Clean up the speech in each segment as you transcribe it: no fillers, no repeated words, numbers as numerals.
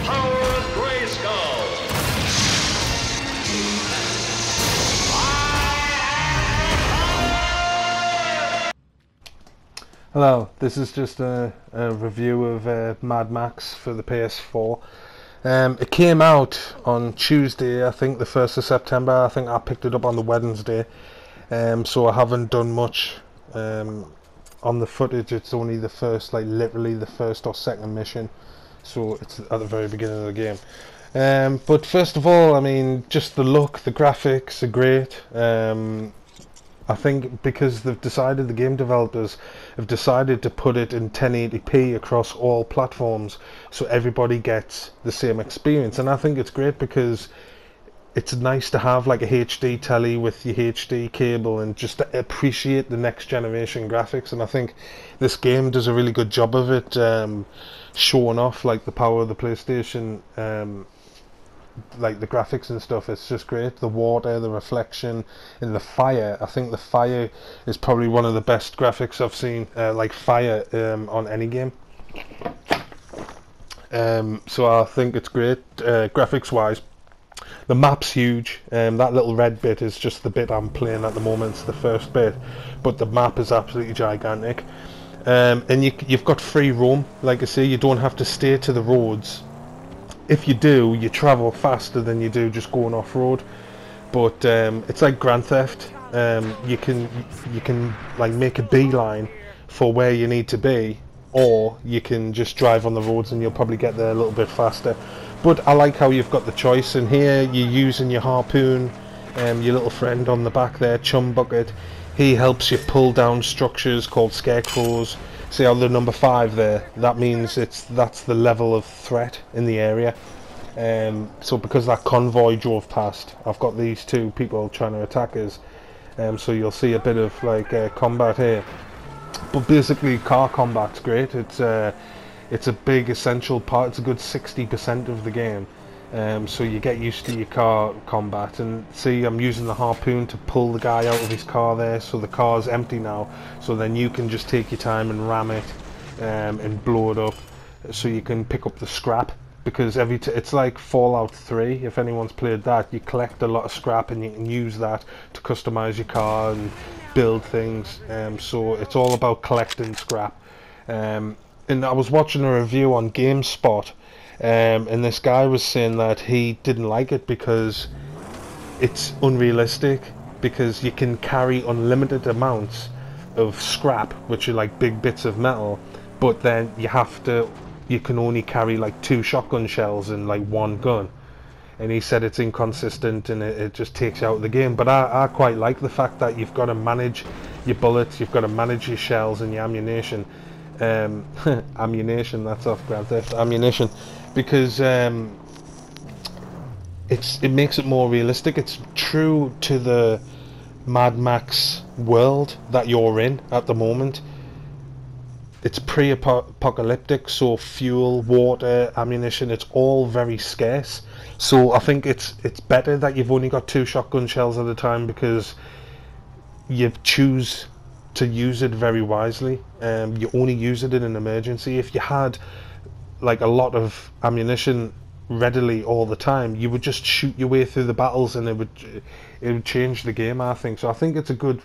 Power Grayskull. Hello, this is just a review of Mad Max for the PS4. It came out on Tuesday, I think the 1st of September. I think I picked it up on the Wednesday, so I haven't done much on the footage. It's only the first, like literally the first or second mission, so it's at the very beginning of the game. But first of all, I mean, just the look, the graphics are great. I think because they've decided, the game developers have decided to put it in 1080p across all platforms, so everybody gets the same experience. And I think it's great because it's nice to have like a HD telly with your HD cable and just to appreciate the next generation graphics. And I think this game does a really good job of it, showing off like the power of the PlayStation. Like the graphics and stuff, it's just great. The water, the reflection, and the fire. I think the fire is probably one of the best graphics I've seen, like fire on any game. So I think it's great graphics wise. The map's huge. That little red bit is just the bit I'm playing at the moment. It's the first bit, but the map is absolutely gigantic. And you've got free roam. Like I say, you don't have to stay to the roads. If you do, you travel faster than you do just going off-road. But it's like Grand Theft. You can like make a beeline for where you need to be, or you can just drive on the roads and you'll probably get there a little bit faster. But I like how you've got the choice, and here you're using your harpoon, your little friend on the back there, Chum Bucket. He helps you pull down structures called scarecrows. See how the number 5 there? That means that's the level of threat in the area. So because that convoy drove past, I've got these two people trying to attack us. So you'll see a bit of like combat here. But basically, car combat's great. It's a big essential part. It's a good 60% of the game. So you get used to your car combat. And see, I'm using the harpoon to pull the guy out of his car there, so the car's empty now, so then you can just take your time and ram it and blow it up, so you can pick up the scrap. Because it's like Fallout 3, if anyone's played that. You collect a lot of scrap and you can use that to customize your car and build things. So it's all about collecting scrap. And I was watching a review on GameSpot, and this guy was saying that he didn't like it because it's unrealistic, because you can carry unlimited amounts of scrap, which are like big bits of metal, but then you can only carry like 2 shotgun shells and like 1 gun. And he said it's inconsistent and it just takes you out of the game. But I quite like the fact that you've got to manage your bullets, you've got to manage your shells and your ammunition. Ammunition, that's off Grand Theft. Ammunition, because it makes it more realistic. It's true to the Mad Max world that you're in at the moment. It's pre-apocalyptic, so fuel, water, ammunition, it's all very scarce. So I think it's better that you've only got 2 shotgun shells at a time, because you choose to use it very wisely. You only use it in an emergency. If you had like a lot of ammunition readily all the time, you would just shoot your way through the battles, and it would change the game, I think. So I think it's a good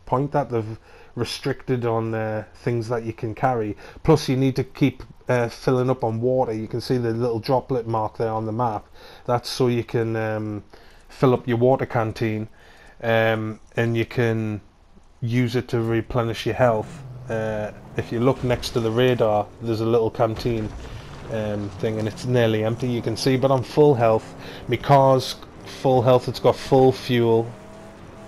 point that they've restricted on things that you can carry. Plus you need to keep filling up on water. You can see the little droplet mark there on the map. That's so you can fill up your water canteen, and you can use it to replenish your health. If you look next to the radar, there's a little canteen thing, and it's nearly empty, you can see, but I'm full health. My car's full health, it's got full fuel,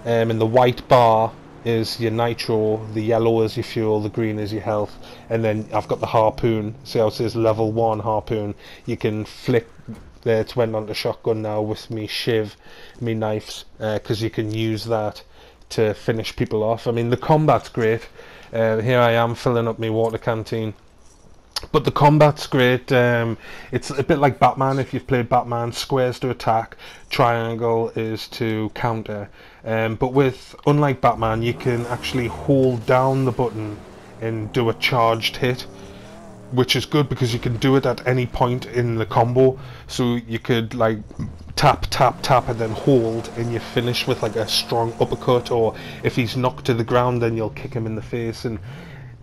and the white bar is your nitro, the yellow is your fuel, the green is your health. And then I've got the harpoon. See how it says level 1 harpoon? You can flick there. It's went on to shotgun now with me shiv, me knives, because you can use that to finish people off. I mean, the combat's great. Here I am filling up my water canteen. But the combat's great. It's a bit like Batman. If you've played Batman, squares to attack, triangle is to counter. But unlike Batman, you can actually hold down the button and do a charged hit. which is good because you can do it at any point in the combo. So you could like tap, tap, tap, and then hold, and you finish with like a strong uppercut. Or if he's knocked to the ground, then you'll kick him in the face. And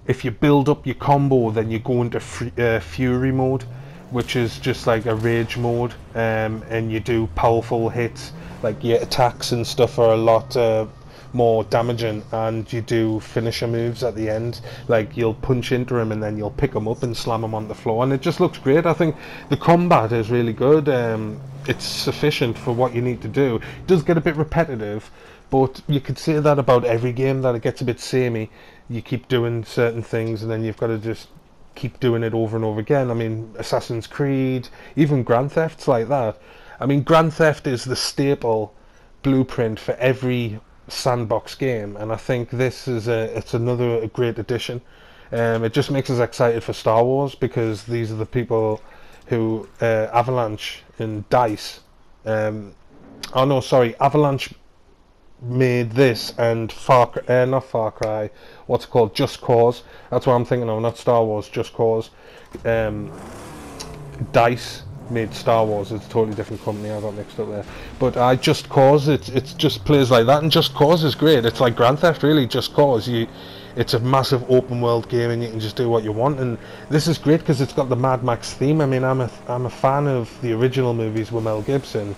if you build up your combo, then you go into Fury mode, which is just like a rage mode, and you do powerful hits. Like your attacks and stuff are a lot more damaging, and you do finisher moves at the end. Like you'll punch into him and then you'll pick him up and slam him on the floor, and it just looks great. I think the combat is really good. It's sufficient for what you need to do. It does get a bit repetitive, but you could say that about every game, that it gets a bit samey. You keep doing certain things and then you've got to just keep doing it over and over again. I mean, Assassin's Creed, even Grand Theft's like that. I mean, Grand Theft is the staple blueprint for every sandbox game, and I think this is it's another great addition. It just makes us excited for Star Wars, because these are the people who Avalanche and DICE. Oh no, sorry, Avalanche made this, and not Far Cry, what's it called? Just Cause. That's what I'm thinking of, not Star Wars. Just Cause. DICE made Star Wars. It's a totally different company. I got mixed up there. But Just Cause, it's just plays like that, and Just Cause is great. It's like Grand Theft, really. Just Cause, it's a massive open world game, and you can just do what you want. And this is great because it's got the Mad Max theme. I mean, I'm a fan of the original movies with Mel Gibson,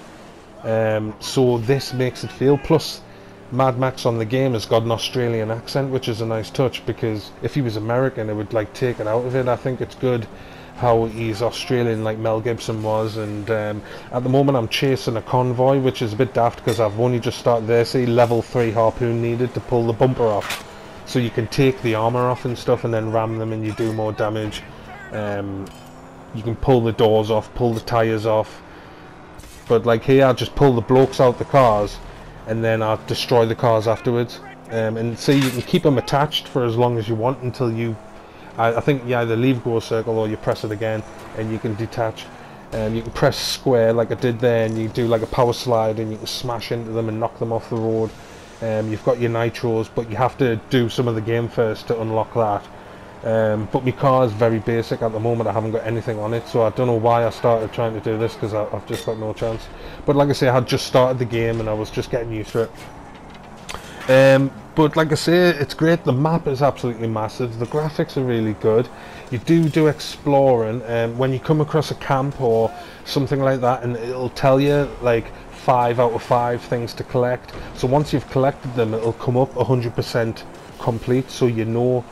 so this makes it feel. Plus, Mad Max on the game has got an Australian accent, which is a nice touch, because if he was American, it would like take it out of it. I think it's good how he's Australian like Mel Gibson was. And at the moment I'm chasing a convoy, which is a bit daft because I've only just started there. See, level 3 harpoon needed to pull the bumper off, so you can take the armor off and stuff and then ram them and you do more damage. You can pull the doors off, pull the tires off, but like here I just pull the blokes out the cars and then I'll destroy the cars afterwards. And see, you can keep them attached for as long as you want until you I think you either leave go circle or you press it again and you can detach. You can press square like I did there, and you do like a power slide and you can smash into them and knock them off the road. You've got your nitros, but you have to do some of the game first to unlock that. But my car is very basic at the moment. I haven't got anything on it, so I don't know why I started trying to do this, because I've just got no chance. But like I say, I had just started the game and I was just getting used to it. But like I say, it's great. The map is absolutely massive. The graphics are really good. You do exploring, when you come across a camp or something like that, and it'll tell you like 5 out of 5 things to collect. So once you've collected them, it'll come up 100% complete, so you know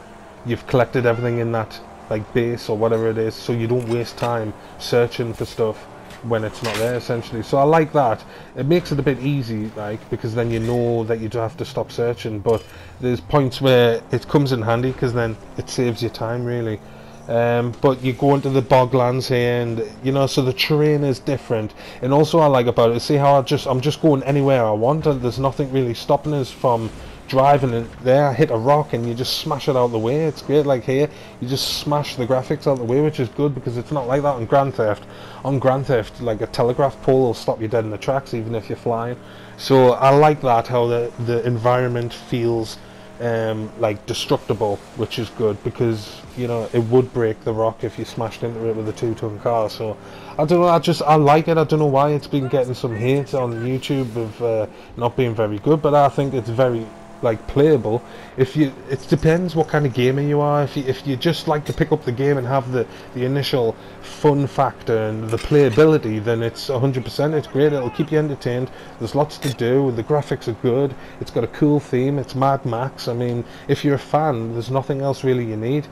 you've collected everything in that like base or whatever it is, so you don't waste time searching for stuff when it's not there, essentially. So I like that. It makes it a bit easy, like, because then you know that you don't have to stop searching. But there's points where it comes in handy, because then it saves you time, really. But you go into the boglands here, and you know, so the terrain is different. And also I like about it, see how I'm just going anywhere I want, and there's nothing really stopping us from driving. And there I hit a rock and you just smash it out of the way. It's great. Like here, you just smash the graphics out of the way, which is good, because it's not like that on Grand Theft. On Grand Theft, like a telegraph pole will stop you dead in the tracks, even if you're flying. So I like that, how the environment feels like destructible, which is good, because you know it would break the rock if you smashed into it with a 2-ton car. So I don't know, I like it. I don't know why it's been getting some hate on YouTube of not being very good, but I think it's very like playable. It depends what kind of gamer you are. If you just like to pick up the game and have the initial fun factor and the playability, then it's 100%. It's great. It'll keep you entertained. There's lots to do. The graphics are good. It's got a cool theme. It's Mad Max. I mean, if you're a fan, there's nothing else really you need.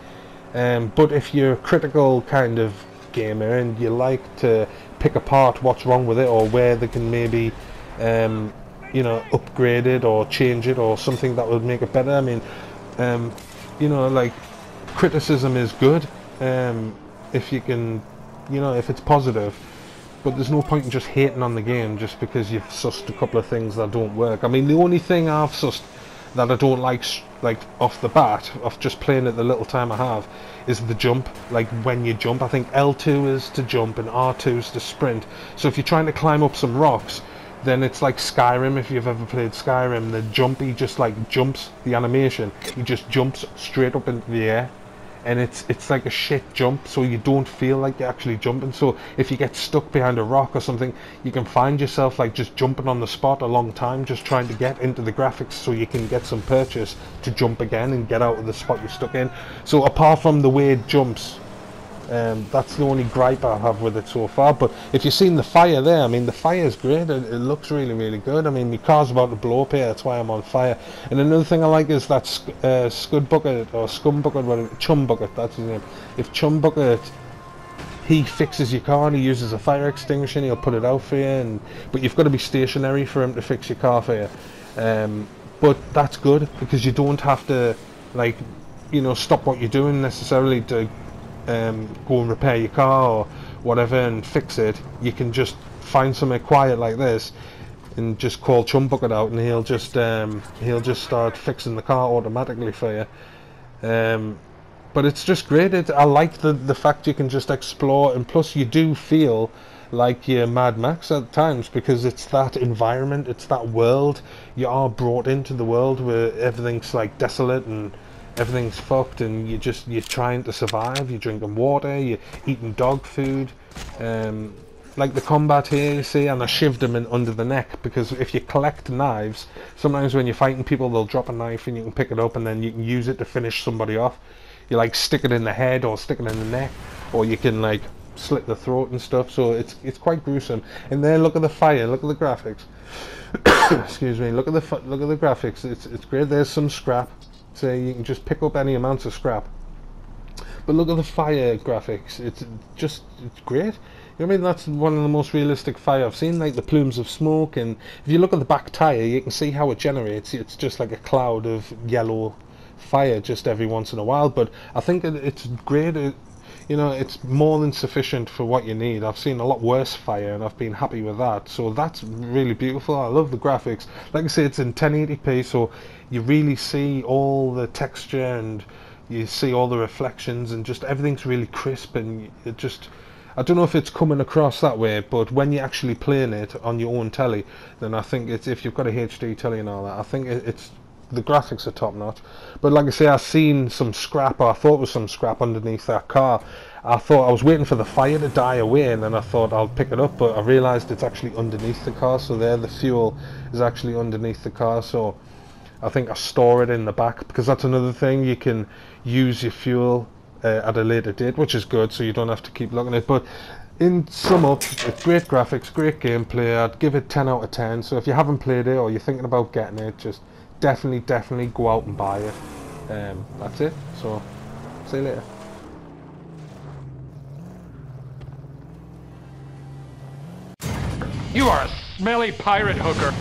But if you're a critical kind of gamer and you like to pick apart what's wrong with it, or where they can maybe you know, upgrade it or change it, or something that would make it better. I mean, you know, like, criticism is good if you can, you know, if it's positive. But there's no point in just hating on the game just because you've sussed a couple of things that don't work. I mean, the only thing I've sussed that I don't like off the bat, of just playing it the little time I have, is the jump. Like when you jump, I think L2 is to jump and R2 is to sprint. So if you're trying to climb up some rocks, then it's like Skyrim. If you've ever played Skyrim, the jump, he just like jumps, the animation, he just jumps straight up into the air, and it's like a shit jump, so you don't feel like you're actually jumping. So if you get stuck behind a rock or something, you can find yourself like just jumping on the spot a long time, just trying to get into the graphics so you can get some purchase to jump again and get out of the spot you're stuck in. So apart from the way it jumps, that's the only gripe I have with it so far. But if you've seen the fire there, I mean, the fire is great. It looks really, really good. I mean, my car's about to blow up here, that's why I'm on fire. And another thing I like is that Scud Bucket, or Scum Bucket, Chum Bucket, that's his name. If Chum Bucket, he fixes your car and he uses a fire extinguisher and he'll put it out for you. But you've got to be stationary for him to fix your car for you. But that's good, because you don't have to, like, you know, stop what you're doing necessarily to go and repair your car or whatever and fix it. You can just find somewhere quiet like this and just call Chum Bucket out, and he'll just start fixing the car automatically for you. But it's just great. I like the fact you can just explore, and plus you do feel like you're Mad Max at times, because it's that environment, it's that world. You are brought into the world where everything's like desolate and everything's fucked, and you're trying to survive. You're drinking water, you're eating dog food. Like the combat here, you see, and I shivved him in under the neck, because if you collect knives, sometimes when you're fighting people, they'll drop a knife and you can pick it up and then you can use it to finish somebody off. You like stick it in the head or stick it in the neck, or you can like slit the throat and stuff. So it's quite gruesome. And there, look at the fire, look at the graphics. Excuse me, look at the graphics. It's great. There's some scrap. So you can just pick up any amounts of scrap, but look at the fire graphics. It's great. You know what I mean? That's one of the most realistic fire I've seen, like the plumes of smoke. And if you look at the back tire, you can see how it generates. It's just like a cloud of yellow fire just every once in a while. But I think it's great. You know, it's more than sufficient for what you need. I've seen a lot worse fire and I've been happy with that. So that's really beautiful. I love the graphics. Like I say, it's in 1080p, so you really see all the texture and you see all the reflections, and just everything's really crisp, and it just, I don't know if it's coming across that way, but when you're actually playing it on your own telly, then I think it's, if you've got a HD telly and all that, I think it's the graphics are top notch. But like I say, I've seen some scrap, or I thought was some scrap underneath that car. I thought, I was waiting for the fire to die away, and then I thought I'll pick it up, but I realised it's actually underneath the car. So there, the fuel is actually underneath the car. So I think I store it in the back, because that's another thing, you can use your fuel at a later date, which is good, so you don't have to keep looking at it. But in sum up, it's great graphics, great gameplay. I'd give it 10 out of 10. So if you haven't played it or you're thinking about getting it, just definitely go out and buy it. That's it. So see you later. You are a smelly pirate hooker.